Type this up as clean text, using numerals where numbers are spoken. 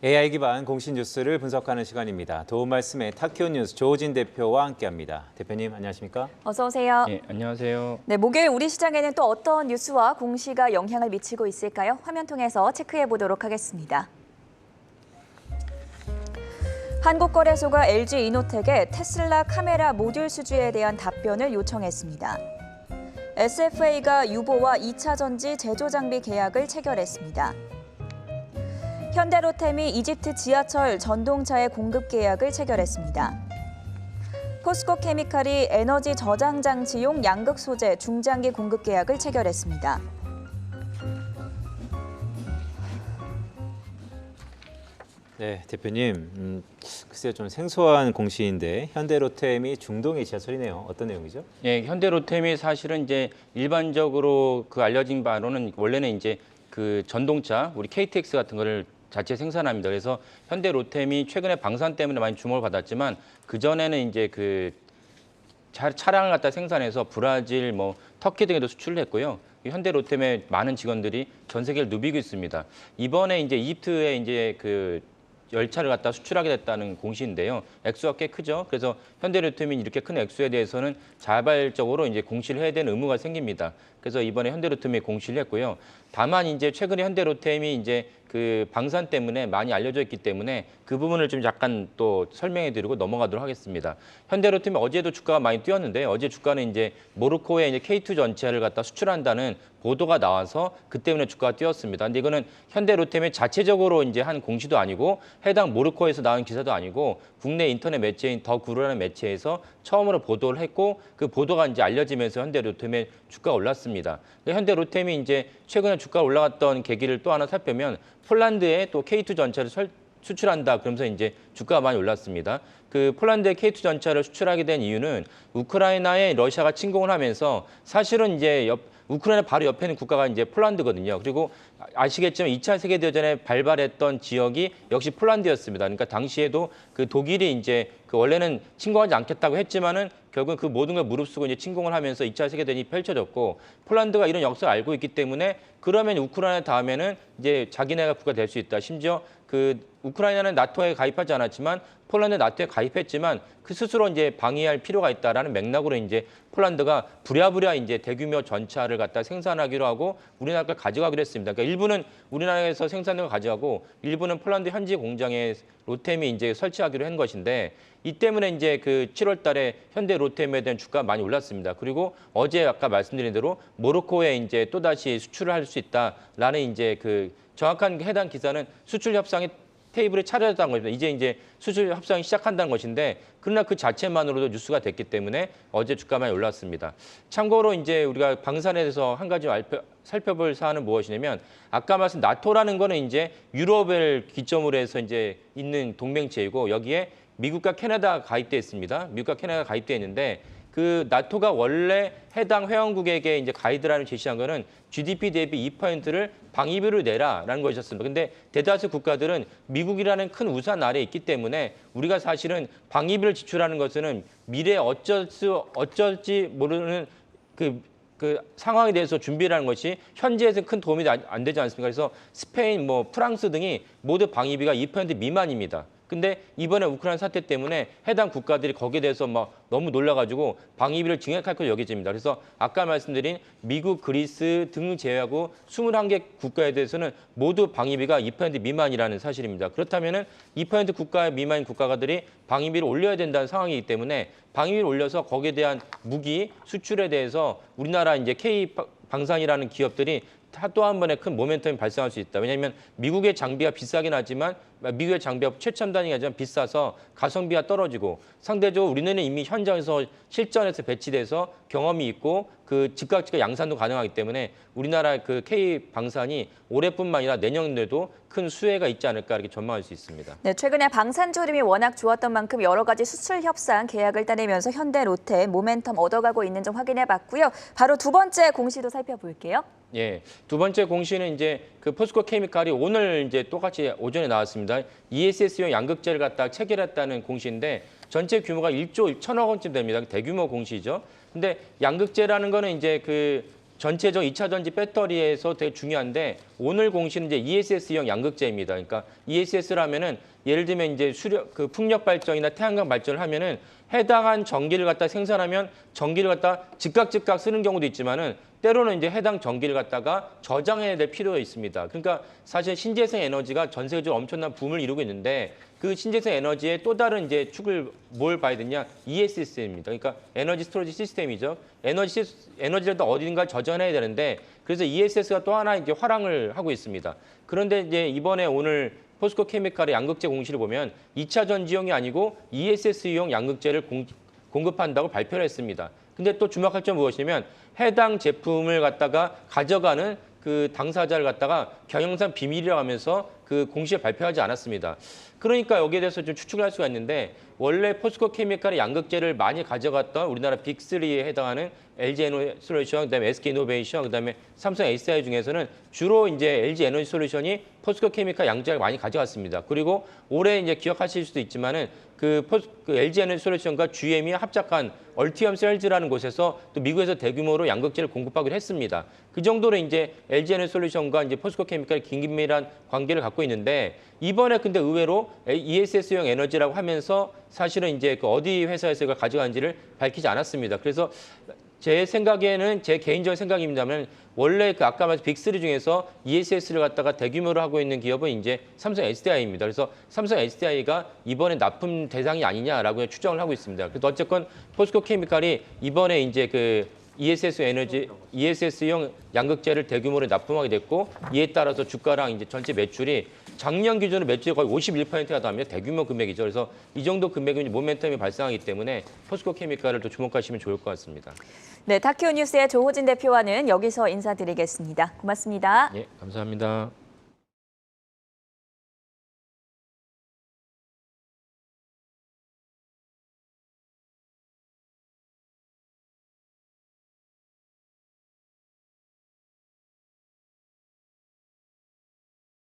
AI 기반 공시 뉴스를 분석하는 시간입니다. 도움 말씀에 타키오 뉴스 조호진 대표와 함께합니다. 대표님 안녕하십니까? 어서 오세요. 네, 안녕하세요. 네, 목요일 우리 시장에는 또 어떤 뉴스와 공시가 영향을 미치고 있을까요? 화면 통해서 체크해 보도록 하겠습니다. 한국거래소가 LG이노텍에 테슬라 카메라 모듈 수주에 대한 답변을 요청했습니다. SFA가 유보와 2차 전지 제조 장비 계약을 체결했습니다. 현대로템이 이집트 지하철 전동차의 공급 계약을 체결했습니다. 포스코케미칼이 에너지 저장 장치용 양극 소재 중장기 공급 계약을 체결했습니다. 네, 대표님. 글쎄요, 좀 생소한 공시인데 현대로템이 중동의 지하철이네요. 어떤 내용이죠? 네, 현대로템이 사실은 이제 일반적으로 알려진 바로는 원래는 이제 전동차, 우리 KTX 같은 거를 자체 생산합니다. 그래서 현대로템이 최근에 방산 때문에 많이 주목을 받았지만 그 전에는 이제 차량을 갖다 생산해서 브라질, 터키 등에도 수출을 했고요. 현대로템의 많은 직원들이 전 세계를 누비고 있습니다. 이번에 이제 이집트에 이제 열차를 갖다 수출하게 됐다는 공시인데요. 액수가 꽤 크죠. 그래서 현대로템이 이렇게 큰 액수에 대해서는 자발적으로 이제 공시를 해야 되는 의무가 생깁니다. 그래서 이번에 현대로템이 공시를 했고요. 다만 이제 최근에 현대로템이 이제 방산 때문에 많이 알려져 있기 때문에 그 부분을 좀 약간 또 설명해드리고 넘어가도록 하겠습니다. 현대로템이 어제도 주가가 많이 뛰었는데 어제 주가는 이제 모로코에 이제 K2 전차를 갖다 수출한다는 보도가 나와서 그 때문에 주가가 뛰었습니다. 근데 이거는 현대로템이 자체적으로 이제 한 공시도 아니고 해당 모로코에서 나온 기사도 아니고 국내 인터넷 매체인 더구루라는 매체에서 처음으로 보도를 했고 그 보도가 이제 알려지면서 현대로템의 주가가 올랐습니다. 현대로템이 이제 최근에 주가가 올라갔던 계기를 또 하나 살펴면 폴란드에 또 K2 전차를 수출한다. 그러면서 이제 주가가 많이 올랐습니다. 폴란드에 K2 전차를 수출하게 된 이유는 우크라이나에 러시아가 침공을 하면서 사실은 이제 우크라이나 바로 옆에 있는 국가가 이제 폴란드거든요. 그리고 아시겠지만 2차 세계대전에 발발했던 지역이 역시 폴란드였습니다. 그러니까 당시에도 독일이 이제 원래는 침공하지 않겠다고 했지만은 결국은 그 모든 걸 무릅쓰고 이제 침공을 하면서 2차 세계대전이 펼쳐졌고 폴란드가 이런 역사를 알고 있기 때문에 그러면 우크라이나 다음에는 이제 자기네가 국가 될 수 있다. 심지어 우크라이나는 나토에 가입하지 않았지만 폴란드 나토에 가입했지만 그 스스로 이제 방위할 필요가 있다라는 맥락으로 이제 폴란드가 부랴부랴 이제 대규모 전차를 갖다 생산하기로 하고 우리나라가 가져가기로 했습니다. 그러니까 일부는 우리나라에서 생산된 걸 가져가고 일부는 폴란드 현지 공장에 로템이 이제 설치하기로 한 것인데 이 때문에 이제 7월 달에 현대 로템에 대한 주가가 많이 올랐습니다. 그리고 어제 아까 말씀드린 대로 모로코에 이제 또다시 수출을 할 수 있다라는 이제 정확한 해당 기사는 수출 협상이 테이블에 차려졌다는 겁니다. 이제 수출 협상이 시작한다는 것인데 그러나 그 자체만으로도 뉴스가 됐기 때문에 어제 주가 많이 올랐습니다. 참고로 이제 우리가 방산에 대해서 한 가지 살펴볼 사안은 무엇이냐면 아까 말씀 나토라는 거는 이제 유럽을 기점으로 해서 이제 있는 동맹체이고 여기에 미국과 캐나다가 가입돼 있습니다. 미국과 캐나다가 가입돼 있는데 나토가 원래 해당 회원국에게 이제 가이드라인을 제시한 거는 GDP 대비 2%를 방위비로 내라라는 것이었습니다. 근데 대다수 국가들은 미국이라는 큰 우산 아래에 있기 때문에 우리가 사실은 방위비를 지출하는 것은 미래에 어쩔지 모르는 상황에 대해서 준비라는 것이 현지에서 큰 도움이 안 되지 않습니까? 그래서 스페인, 프랑스 등이 모두 방위비가 2% 미만입니다. 근데 이번에 우크라이나 사태 때문에 해당 국가들이 거기에 대해서 너무 놀라가지고 방위비를 증액할 것으로 여겨집니다. 그래서 아까 말씀드린 미국, 그리스 등 제외하고 21개 국가에 대해서는 모두 방위비가 2% 미만이라는 사실입니다. 그렇다면은 2% 국가 미만인 국가들이 방위비를 올려야 된다는 상황이기 때문에 방위비를 올려서 거기에 대한 무기 수출에 대해서 우리나라 이제 K 방산이라는 기업들이 또 한 번에 큰 모멘텀이 발생할 수 있다. 왜냐하면 미국의 장비가 비싸긴 하지만 미국의 장비가 최첨단이긴 하지만 비싸서 가성비가 떨어지고 상대적으로 우리는 이미 현장에서 실전에서 배치돼서 경험이 있고 즉각 양산도 가능하기 때문에 우리나라 K 방산이 올해뿐만 아니라 내년에도 큰 수혜가 있지 않을까 이렇게 전망할 수 있습니다. 네, 최근에 방산주 흐름이 워낙 좋았던 만큼 여러 가지 수출 협상 계약을 따내면서 현대 로템 모멘텀 얻어가고 있는 점 확인해봤고요. 바로 두 번째 공시도 살펴볼게요. 예, 두 번째 공시는 이제 포스코 케미칼이 오늘 이제 똑같이 오전에 나왔습니다. ESS용 양극재를 갖다 체결했다는 공시인데 전체 규모가 1조 1천억 원쯤 됩니다. 대규모 공시죠. 근데 양극재라는 거는 이제 전체적 2차 전지 배터리에서 되게 중요한데 오늘 공시는 이제 ESS형 양극재입니다. 그러니까 ESS라면은 예를 들면 이제 그 풍력 발전이나 태양광 발전을 하면은 해당한 전기를 갖다 생산하면 전기를 갖다 즉각 쓰는 경우도 있지만은 때로는 이제 해당 전기를 갖다가 저장해야 될 필요가 있습니다. 그러니까 사실 신재생 에너지가 전 세계적으로 엄청난 붐을 이루고 있는데 그 신재생 에너지의 또 다른 이제 축을 뭘 봐야 되냐? ESS입니다. 그러니까 에너지 스토리지 시스템이죠. 에너지를 또 어딘가 저장해야 되는데 그래서 ESS가 또 하나 이제 활용을 하고 있습니다. 그런데 이제 이번에 오늘 포스코 케미칼의 양극재 공시를 보면 2차 전지용이 아니고 ESS용 양극재를 공급한다고 발표를 했습니다. 근데 또 주목할 점 무엇이냐면 해당 제품을 갖다가 가져가는 그 당사자를 갖다가 경영상 비밀이라고 하면서 그 공시에 발표하지 않았습니다. 그러니까 여기에 대해서 좀 추측을 할 수가 있는데 원래 포스코 케미칼의 양극재를 많이 가져갔던 우리나라 빅3에 해당하는 LG에너지솔루션, 그다음에 SK이노베이션, 그다음에 삼성 SDI 중에서는 주로 이제 LG에너지솔루션이 포스코 케미칼 양극재를 많이 가져갔습니다. 그리고 올해 이제 기억하실 수도 있지만은 그 LG에너지솔루션과 GM이 합작한 얼티엄 셀즈라는 곳에서 또 미국에서 대규모로 양극재를 공급하기로 했습니다. 그 정도로 이제 LG에너지솔루션과 이제 포스코 케미칼이 긴밀한 관계를 갖고 있는데 이번에 근데 의외로 ESS용 에너지라고 하면서 사실은 이제 그 어디 회사에서 이걸 가져간지를 밝히지 않았습니다. 그래서 제 생각에는 제 개인적인 생각입니다만 원래 그 아까 말씀 빅3 중에서 ESS를 갖다가 대규모로 하고 있는 기업은 이제 삼성 SDI입니다. 그래서 삼성 SDI가 이번에 납품 대상이 아니냐라고 추정을 하고 있습니다. 그래서 어쨌건 포스코 케미칼이 이번에 이제 그 ESS용 양극재를 대규모로 납품하게 됐고 이에 따라서 주가랑 이제 전체 매출이 작년 기준으로 매출이 거의 51%가 됩니다. 대규모 금액이죠. 그래서 이 정도 금액은 모멘텀이 발생하기 때문에 포스코 케미칼을 또 주목하시면 좋을 것 같습니다. 네, 타키오 뉴스의 조호진 대표와는 여기서 인사드리겠습니다. 고맙습니다. 예, 감사합니다.